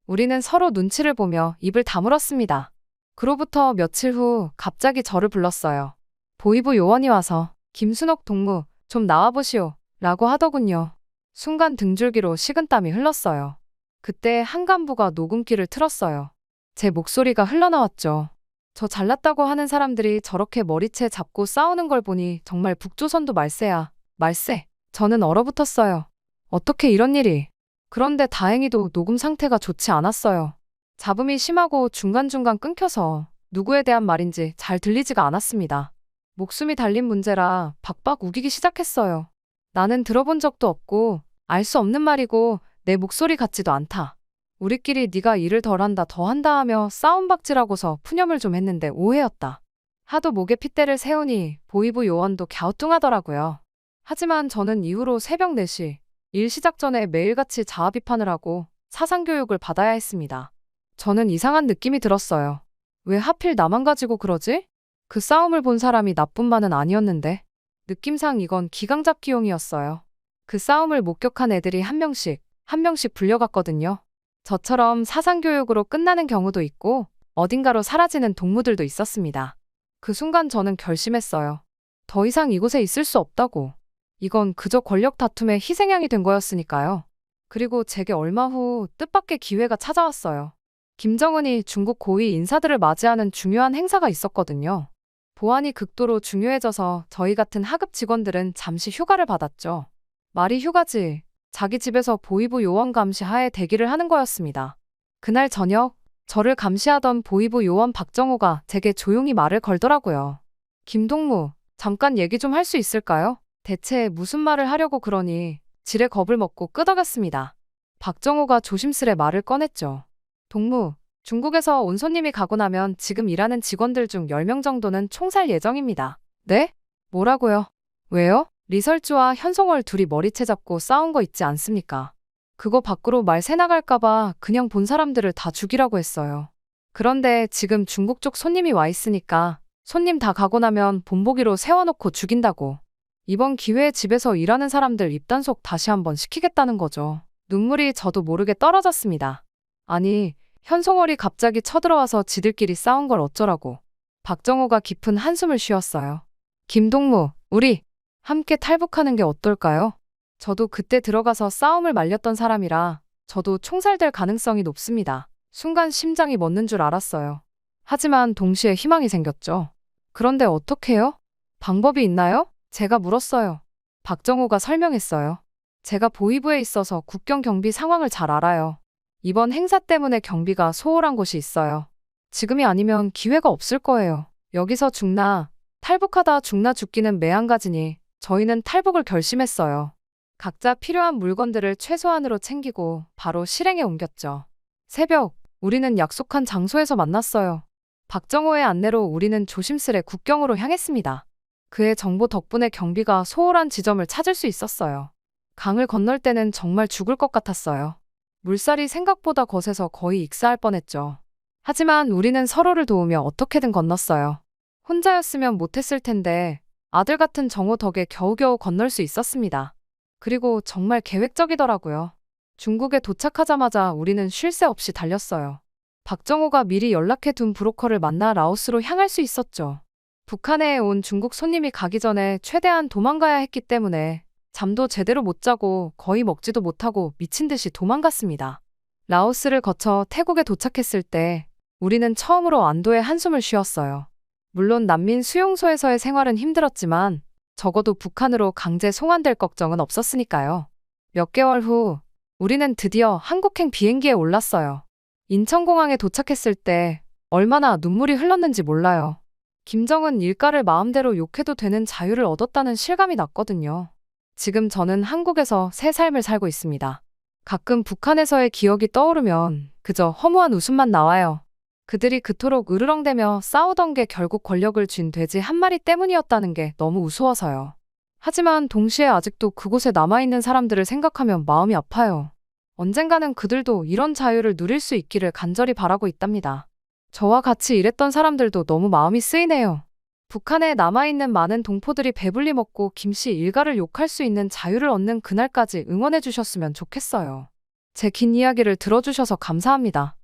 우리는 서로 눈치를 보며 입을 다물었습니다. 그로부터 며칠 후 갑자기 저를 불렀어요. 보이부 요원이 와서 김순옥 동무 좀 나와보시오 라고 하더군요. 순간 등줄기로 식은땀이 흘렀어요. 그때 한 간부가 녹음기를 틀었어요. 제 목소리가 흘러나왔죠. 저 잘났다고 하는 사람들이 저렇게 머리채 잡고 싸우는 걸 보니 정말 북조선도 말세야. 말세. 저는 얼어붙었어요. 어떻게 이런 일이. 그런데 다행히도 녹음 상태가 좋지 않았어요. 잡음이 심하고 중간중간 끊겨서 누구에 대한 말인지 잘 들리지가 않았습니다. 목숨이 달린 문제라 박박 우기기 시작했어요. 나는 들어본 적도 없고 알 수 없는 말이고 내 목소리 같지도 않다. 우리끼리 네가 일을 덜한다 더한다 하며 싸움박질하고서 푸념을 좀 했는데 오해였다. 하도 목에 핏대를 세우니 보이부 요원도 갸우뚱하더라고요. 하지만 저는 이후로 새벽 4시 일 시작 전에 매일같이 자아 비판을 하고 사상교육을 받아야 했습니다. 저는 이상한 느낌이 들었어요. 왜 하필 나만 가지고 그러지? 그 싸움을 본 사람이 나뿐만은 아니었는데 느낌상 이건 기강잡기용이었어요. 그 싸움을 목격한 애들이 한 명씩 불려갔거든요. 저처럼 사상교육으로 끝나는 경우도 있고 어딘가로 사라지는 동무들도 있었습니다. 그 순간 저는 결심했어요. 더 이상 이곳에 있을 수 없다고. 이건 그저 권력 다툼의 희생양이 된 거였으니까요. 그리고 제게 얼마 후 뜻밖의 기회가 찾아왔어요. 김정은이 중국 고위 인사들을 맞이하는 중요한 행사가 있었거든요. 보안이 극도로 중요해져서 저희 같은 하급 직원들은 잠시 휴가를 받았죠. 말이 휴가지. 자기 집에서 보이부 요원 감시하에 대기를 하는 거였습니다. 그날 저녁 저를 감시하던 보이부 요원 박정호가 제게 조용히 말을 걸더라고요. 김동무, 잠깐 얘기 좀 할 수 있을까요? 대체 무슨 말을 하려고 그러니 지레 겁을 먹고 끄덕였습니다. 박정호가 조심스레 말을 꺼냈죠. 동무, 중국에서 온 손님이 가고 나면 지금 일하는 직원들 중 10명 정도는 총살 예정입니다. 네? 뭐라고요? 왜요? 리설주와 현송월 둘이 머리채 잡고 싸운 거 있지 않습니까? 그거 밖으로 말 새나갈까봐 그냥 본 사람들을 다 죽이라고 했어요. 그런데 지금 중국 쪽 손님이 와 있으니까 손님 다 가고 나면 본보기로 세워놓고 죽인다고. 이번 기회에 집에서 일하는 사람들 입단속 다시 한번 시키겠다는 거죠. 눈물이 저도 모르게 떨어졌습니다. 아니, 현송월이 갑자기 쳐들어와서 지들끼리 싸운 걸 어쩌라고. 박정호가 깊은 한숨을 쉬었어요. 김동무, 우리 함께 탈북하는 게 어떨까요? 저도 그때 들어가서 싸움을 말렸던 사람이라 저도 총살될 가능성이 높습니다. 순간 심장이 멎는 줄 알았어요. 하지만 동시에 희망이 생겼죠. 그런데 어떡해요? 방법이 있나요? 제가 물었어요. 박정호가 설명했어요. 제가 보위부에 있어서 국경 경비 상황을 잘 알아요. 이번 행사 때문에 경비가 소홀한 곳이 있어요. 지금이 아니면 기회가 없을 거예요. 여기서 죽나, 탈북하다 죽나 죽기는 매한가지니 저희는 탈북을 결심했어요. 각자 필요한 물건들을 최소한으로 챙기고 바로 실행에 옮겼죠. 새벽, 우리는 약속한 장소에서 만났어요. 박정호의 안내로 우리는 조심스레 국경으로 향했습니다. 그의 정보 덕분에 경비가 소홀한 지점을 찾을 수 있었어요. 강을 건널 때는 정말 죽을 것 같았어요. 물살이 생각보다 거세서 거의 익사할 뻔했죠. 하지만 우리는 서로를 도우며 어떻게든 건넜어요. 혼자였으면 못했을 텐데 아들 같은 정호 덕에 겨우겨우 건널 수 있었습니다. 그리고 정말 계획적이더라고요. 중국에 도착하자마자 우리는 쉴 새 없이 달렸어요. 박정호가 미리 연락해 둔 브로커를 만나 라오스로 향할 수 있었죠. 북한에 온 중국 손님이 가기 전에 최대한 도망가야 했기 때문에 잠도 제대로 못 자고 거의 먹지도 못하고 미친 듯이 도망갔습니다. 라오스를 거쳐 태국에 도착했을 때 우리는 처음으로 안도의 한숨을 쉬었어요. 물론 난민 수용소에서의 생활은 힘들었지만 적어도 북한으로 강제 송환될 걱정은 없었으니까요. 몇 개월 후 우리는 드디어 한국행 비행기에 올랐어요. 인천공항에 도착했을 때 얼마나 눈물이 흘렀는지 몰라요. 김정은 일가를 마음대로 욕해도 되는 자유를 얻었다는 실감이 났거든요. 지금 저는 한국에서 새 삶을 살고 있습니다. 가끔 북한에서의 기억이 떠오르면 그저 허무한 웃음만 나와요. 그들이 그토록 으르렁대며 싸우던 게 결국 권력을 쥔 돼지 한 마리 때문이었다는 게 너무 우스워서요. 하지만 동시에 아직도 그곳에 남아있는 사람들을 생각하면 마음이 아파요. 언젠가는 그들도 이런 자유를 누릴 수 있기를 간절히 바라고 있답니다. 저와 같이 일했던 사람들도 너무 마음이 쓰이네요. 북한에 남아있는 많은 동포들이 배불리 먹고 김씨 일가를 욕할 수 있는 자유를 얻는 그날까지 응원해 주셨으면 좋겠어요. 제 긴 이야기를 들어주셔서 감사합니다.